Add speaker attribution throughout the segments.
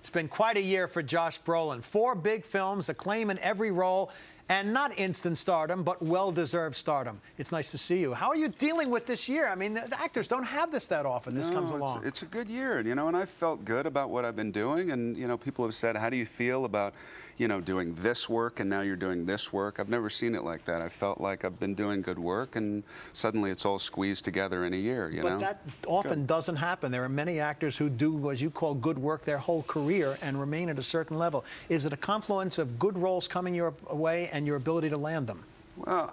Speaker 1: It's been quite a year for Josh Brolin. 4 big films, acclaim in every role, and not instant stardom, but well-deserved stardom. It's nice to see you. How are you dealing with this year? I mean, the actors don't have this that often. This comes along.
Speaker 2: It's a good year, and I felt good about what I've been doing, and people have said, how do you feel about, doing this work, and now you're doing this work? I've never seen it like that. I felt like I've been doing good work, and suddenly it's all squeezed together in a year,
Speaker 1: But that often doesn't happen. There are many actors who do what you call good work their whole career and remain at a certain level. Is it a confluence of good roles coming your way and your ability to land them?
Speaker 2: Well,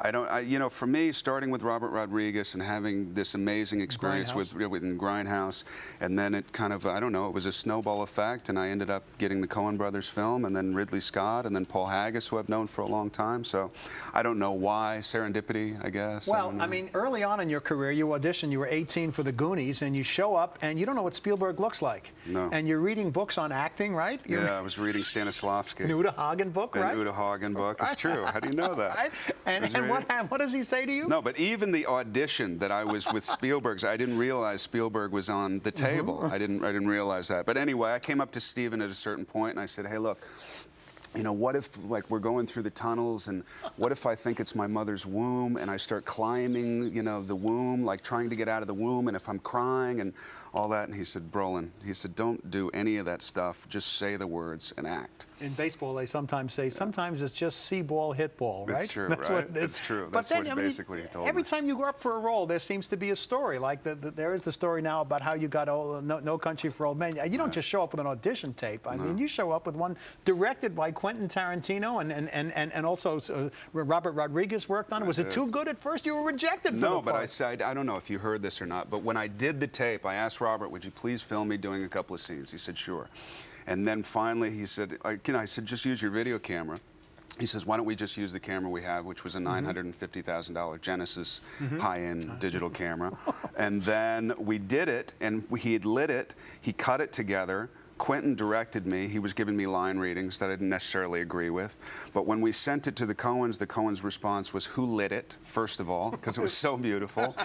Speaker 2: for me, starting with Robert Rodriguez and having this amazing experience with Grindhouse, and then it kind of, it was a snowball effect, and I ended up getting the Coen brothers film, and then Ridley Scott, and then Paul Haggis, who I've known for a long time. So I don't know why. Serendipity, I guess.
Speaker 1: Well, I mean, early on in your career, you auditioned, you were 18 for the Goonies, and you show up, and you don't know what Spielberg looks like.
Speaker 2: No.
Speaker 1: And you're reading books on acting, right?
Speaker 2: Yeah, I was reading Stanislavski.
Speaker 1: An Uta Hagen book, right?
Speaker 2: An Uta Hagen book. It's true. How do you know that?
Speaker 1: Right? And what does he say to you?
Speaker 2: No, but even the audition that I was with Spielberg's, I didn't realize Spielberg was on the table. I didn't realize that. But anyway, I came up to Steven at a certain point and I said, hey, look, what if, like, we're going through the tunnels, and what if I think it's my mother's womb, and I start climbing, the womb, like trying to get out of the womb, and if I'm crying and all that? And he said, Brolin, he said, don't do any of that stuff. Just say the words and act. In
Speaker 1: baseball, they sometimes say, sometimes it's just see ball, hit ball, right?
Speaker 2: That's true,
Speaker 1: That's
Speaker 2: right?
Speaker 1: What it is.
Speaker 2: That's true.
Speaker 1: But
Speaker 2: That's
Speaker 1: then,
Speaker 2: what basically he told
Speaker 1: every
Speaker 2: me.
Speaker 1: time you go up for a role, there seems to be a story. Like there is the story now about how you got No Country for Old Men. You don't just show up with an audition tape. I mean, you show up with one directed by Quentin Tarantino, and also Robert Rodriguez worked on it. Was it too good at first? You were rejected for the part.
Speaker 2: No, but I said, I don't know if you heard this or not, but when I did the tape, I asked Robert, would you please film me doing a couple of scenes? He said, sure. And then finally he said, I said, just use your video camera. He says, why don't we just use the camera we have, which was a $950,000 Genesis high-end digital camera. And then we did it, and he had lit it. He cut it together. Quentin directed me. He was giving me line readings that I didn't necessarily agree with. But when we sent it to the Coens' response was, who lit it, first of all, because it was so beautiful.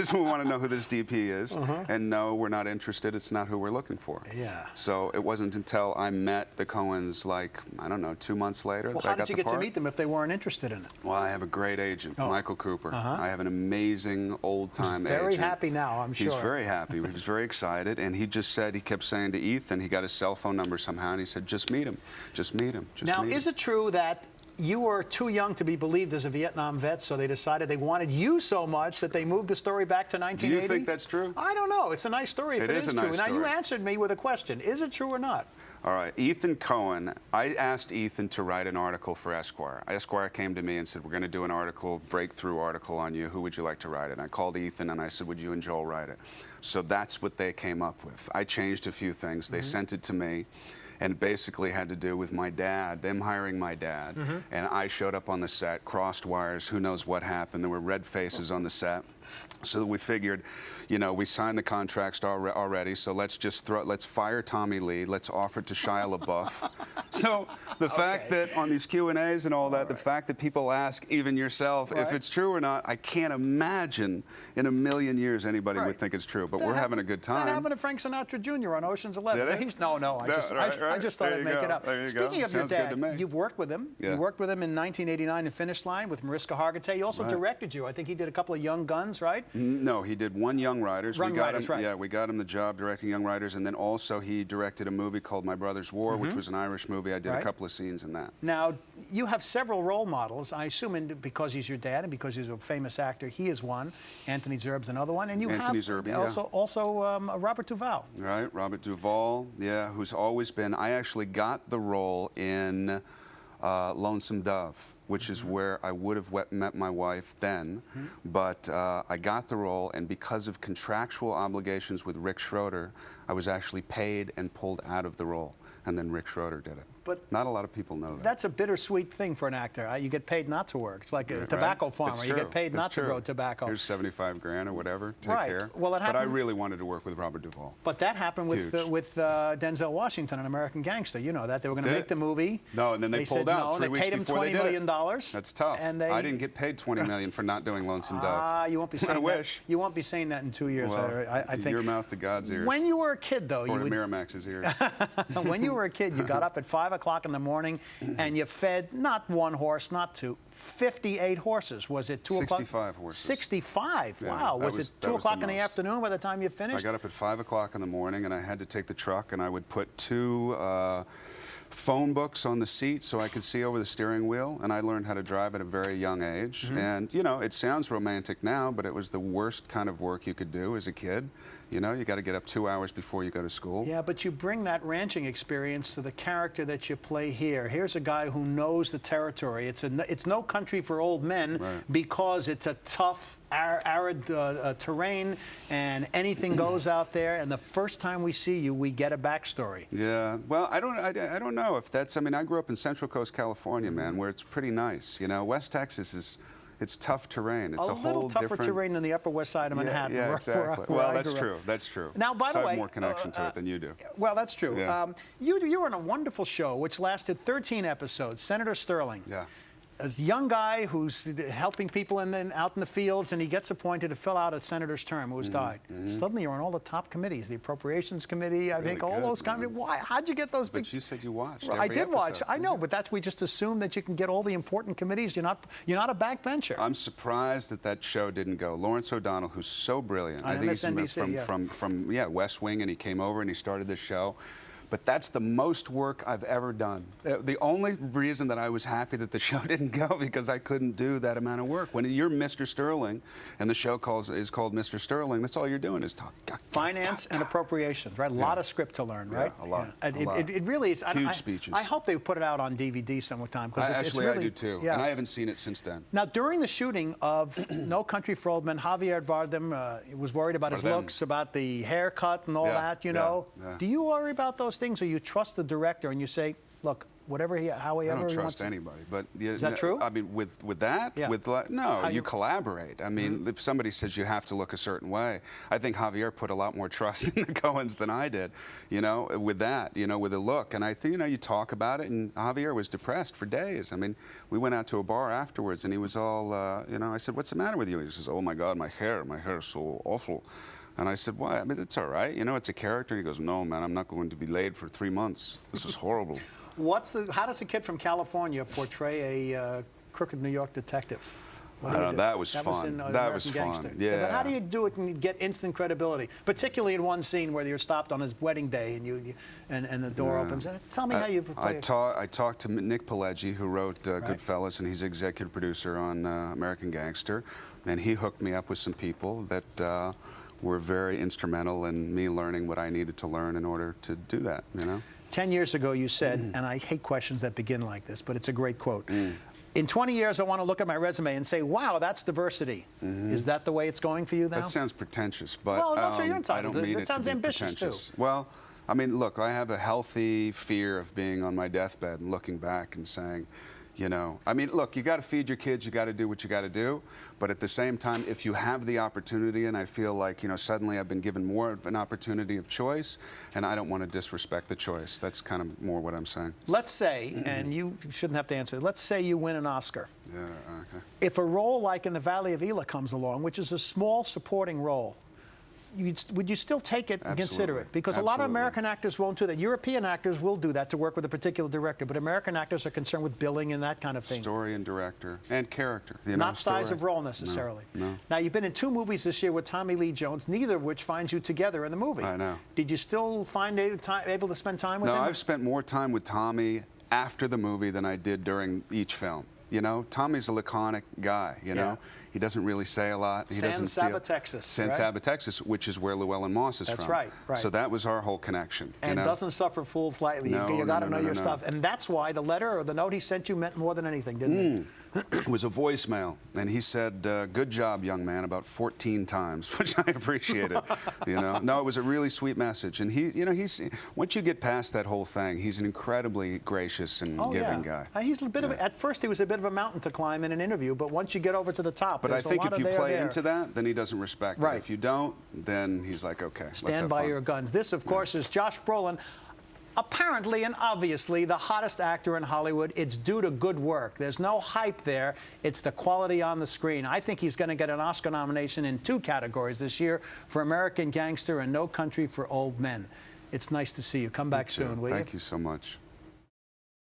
Speaker 2: So we want to know who this DP is. And no, we're not interested. It's not who we're looking for.
Speaker 1: Yeah.
Speaker 2: So it wasn't until I met the Coens, like, I don't know, 2 months later.
Speaker 1: Well, how did you get to meet them if they weren't interested in it?
Speaker 2: Well, I have a great agent, Michael Cooper. I have an amazing old-time agent.
Speaker 1: Very happy now, I'm sure.
Speaker 2: He's very happy. He was very excited. And he just said, he kept saying to Ethan, he got his cell phone number somehow, and he said, just meet him. Just meet him. Just
Speaker 1: now,
Speaker 2: meet him.
Speaker 1: is it true that you were too young to be believed as a Vietnam vet, so they decided they wanted you so much that they moved the story back to 1980?
Speaker 2: Do you think that's true?
Speaker 1: I don't know. It's a nice story if it is
Speaker 2: a
Speaker 1: true.
Speaker 2: nice
Speaker 1: Now,
Speaker 2: story.
Speaker 1: you answered me with a question. Is it true or not?
Speaker 2: All right, Ethan Coen, I asked Ethan to write an article for Esquire. Esquire came to me and said, we're going to do an article, breakthrough article on you. Who would you like to write it? And I called Ethan and I said, would you and Joel write it? So that's what they came up with. I changed a few things. They sent it to me. And it basically had to do with my dad, them hiring my dad. And I showed up on the set, crossed wires, who knows what happened. There were red faces on the set. So we figured, we signed the contracts already, so let's fire Tommy Lee, let's offer it to Shia LaBeouf. So the fact that on these Q&As and all that, the fact that people ask, even yourself, if it's true or not, I can't imagine in a million years anybody would think it's true, but we're having a good time.
Speaker 1: That happened to Frank Sinatra Jr. on Ocean's 11.
Speaker 2: Did it?
Speaker 1: No, I just thought I'd make it up. Speaking of your dad, you've worked with him. You worked with him in 1989 in Finish Line with Mariska Hargitay. He also directed you. I think he did a couple of Young Guns, right?
Speaker 2: No, he did one Young Riders.
Speaker 1: Young Riders, right.
Speaker 2: Yeah, we got him the job directing Young Riders, and then also he directed a movie called My Brother's War, which was an Irish movie. I did a couple of scenes in that.
Speaker 1: Now, you have several role models. I assume because he's your dad and because he's a famous actor, he is one. Anthony Zerb's another one, and you also Robert Duvall.
Speaker 2: Right, Robert Duvall, who's always been. I actually got the role in Lonesome Dove, which is where I would have met my wife then, but I got the role, and because of contractual obligations with Rick Schroeder, I was actually paid and pulled out of the role, and then Rick Schroeder did it. But not a lot of people know that.
Speaker 1: That's a bittersweet thing for an actor. You get paid not to work. It's like a tobacco farmer. You get paid not to grow tobacco.
Speaker 2: Here's 75 grand or whatever. Take care.
Speaker 1: Well, it happened.
Speaker 2: But I really wanted to work with Robert Duvall.
Speaker 1: But that happened with Denzel Washington, an American Gangster. You know that. They were going to make the movie.
Speaker 2: No, and then they pulled out 3 weeks before they did it.
Speaker 1: They paid him $20 million,
Speaker 2: That's tough.
Speaker 1: And
Speaker 2: I didn't get paid $20 million for not doing Lonesome Dove.
Speaker 1: You won't be saying
Speaker 2: I
Speaker 1: that.
Speaker 2: wish.
Speaker 1: You won't be saying that in 2 years.
Speaker 2: Well,
Speaker 1: I think.
Speaker 2: your mouth to God's ears.
Speaker 1: When you were a kid, though,
Speaker 2: or
Speaker 1: you
Speaker 2: to
Speaker 1: would.
Speaker 2: Miramax's ears.
Speaker 1: When you were a kid, you got up at 5 o'clock in the morning, and you fed not one horse, not two, 58 horses. Was it 2 o'clock?
Speaker 2: 65 horses.
Speaker 1: 65.
Speaker 2: Yeah,
Speaker 1: wow. Was it 2 o'clock in the
Speaker 2: most.
Speaker 1: afternoon by the time you finished?
Speaker 2: I got up at 5 o'clock in the morning, and I had to take the truck, and I would put 2 phone books on the seat so I could see over the steering wheel, and I learned how to drive at a very young age. And, you know, it sounds romantic now, but it was the worst kind of work you could do as a kid. You know, you got to get up 2 hours before you go to school.
Speaker 1: Yeah, but you bring that ranching experience to the character that you play here. Here's a guy who knows the territory. It's no country for old men because it's a tough, arid terrain, and anything goes out there. And the first time we see you, we get a backstory.
Speaker 2: Yeah, well, I don't know if that's. I mean, I grew up in Central Coast, California, man, where it's pretty nice. You know, West Texas is. It's tough terrain. It's a whole
Speaker 1: little tougher
Speaker 2: different
Speaker 1: terrain than the Upper West Side of Manhattan.
Speaker 2: Yeah, exactly. Well, that's true. That's true.
Speaker 1: Now, by the
Speaker 2: I
Speaker 1: way,
Speaker 2: have more connection to it than you do.
Speaker 1: Well, that's true.
Speaker 2: Yeah.
Speaker 1: You were on a wonderful show which lasted 13 episodes. Senator Sterling.
Speaker 2: Yeah.
Speaker 1: A young guy who's helping people out in the fields, and he gets appointed to fill out a senator's term who has died. Suddenly, you're on all the top committees, the Appropriations Committee, I think, all those committees. Why? How'd you get those big?
Speaker 2: But you said you watched.
Speaker 1: I did watch. I know, but we just assume that you can get all the important committees. You're not a backbencher.
Speaker 2: I'm surprised that show didn't go. Lawrence O'Donnell, who's so brilliant,
Speaker 1: On
Speaker 2: I think
Speaker 1: MSNBC,
Speaker 2: he's from West Wing, and he came over and he started this show. But that's the most work I've ever done. The only reason that I was happy that the show didn't go because I couldn't do that amount of work. When you're Mr. Sterling and the show is called Mr. Sterling, that's all you're doing is talk.
Speaker 1: Finance and appropriations, right? A lot of script to learn, right?
Speaker 2: Yeah, a lot.
Speaker 1: It really is.
Speaker 2: Huge speeches.
Speaker 1: I hope they put it out on DVD sometime because it's really.
Speaker 2: I do too,
Speaker 1: yeah.
Speaker 2: and I haven't seen it since then.
Speaker 1: Now, during the shooting of No Country for Old Men, Javier Bardem was worried about his looks, about the haircut and all that. You know, do you worry about those things, or you trust the director and you say, look, whatever however he
Speaker 2: I don't
Speaker 1: wants
Speaker 2: trust
Speaker 1: to.
Speaker 2: anybody, but
Speaker 1: Is that true?
Speaker 2: I mean, with that, no, you collaborate. I mean, if somebody says you have to look a certain way, I think Javier put a lot more trust in the Coens than I did. You know, with that, you know, with the look, and I think you talk about it, and Javier was depressed for days. I mean, we went out to a bar afterwards, and he was all, I said, "What's the matter with you?" He says, "Oh my God, my hair is so awful." And I said, "Why? I mean, it's all right. You know, it's a character." And he goes, "No, man, I'm not going to be laid for 3 months. This is horrible."
Speaker 1: How does a kid from California portray a crooked New York detective?
Speaker 2: That was fun. That was fun. Yeah.
Speaker 1: But how do you do it and get instant credibility, particularly in one scene where you're stopped on his wedding day and the door opens? Tell me how you play it.
Speaker 2: I talked to Nick Pileggi, who wrote Goodfellas, and he's executive producer on American Gangster, and he hooked me up with some people that were very instrumental in me learning what I needed to learn in order to do that. You know.
Speaker 1: 10 years ago, you said, and I hate questions that begin like this, but it's a great quote. In 20 years, I want to look at my resume and say, wow, that's diversity. Is that the way it's going for you now?
Speaker 2: That sounds pretentious, but
Speaker 1: well, I'm sure you're entitled.
Speaker 2: I don't mean
Speaker 1: that sounds ambitious,
Speaker 2: pretentious.
Speaker 1: too.
Speaker 2: Well, I mean, look, I have a healthy fear of being on my deathbed and looking back and saying, I mean, look, you got to feed your kids, you got to do what you got to do, but at the same time, if you have the opportunity, and I feel like, suddenly I've been given more of an opportunity of choice, and I don't want to disrespect the choice. That's kind of more what I'm saying.
Speaker 1: Let's say, and you shouldn't have to answer, let's say you win an Oscar.
Speaker 2: Yeah, okay.
Speaker 1: If a role like in The Valley of Elah comes along, which is a small supporting role, would you still take it and consider it? Because a lot of American actors won't do that. European actors will do that to work with a particular director, but American actors are concerned with billing and that kind of thing.
Speaker 2: Story and director and character.
Speaker 1: Not size of role necessarily.
Speaker 2: No.
Speaker 1: Now, you've been in 2 movies this year with Tommy Lee Jones, neither of which finds you together in the movie.
Speaker 2: I know.
Speaker 1: Did you still find able to spend time with him?
Speaker 2: No, I've spent more time with Tommy after the movie than I did during each film. Tommy's a laconic guy,
Speaker 1: Yeah.
Speaker 2: He doesn't really say a lot. He
Speaker 1: San
Speaker 2: doesn't
Speaker 1: Saba, Texas.
Speaker 2: San Saba, Texas, which is where Llewelyn Moss is
Speaker 1: That's
Speaker 2: from.
Speaker 1: right, right.
Speaker 2: So that was our whole connection.
Speaker 1: And doesn't suffer fools lightly. You got to know your stuff. And that's why the letter or the note he sent you meant more than anything, didn't it?
Speaker 2: It was a voicemail, and he said, "Good job, young man," about 14 times, which I appreciated. No, it was a really sweet message, and he's once you get past that whole thing, he's an incredibly gracious and giving guy.
Speaker 1: He's a bit of at first he was a bit of a mountain to climb in an interview, but once you get over to the top,
Speaker 2: but I think if you play into that, then he doesn't respect it. If you don't, then he's like, okay, let's have
Speaker 1: stand by
Speaker 2: fun.
Speaker 1: your guns. This, of course, is Josh Brolin. apparently and obviously the hottest actor in Hollywood. It's due to good work. There's no hype there. It's the quality on the screen. I think he's going to get an Oscar nomination in 2 categories this year, for American Gangster and No Country for Old Men. It's nice to see you. Come back soon, will you?
Speaker 2: Thank you so much.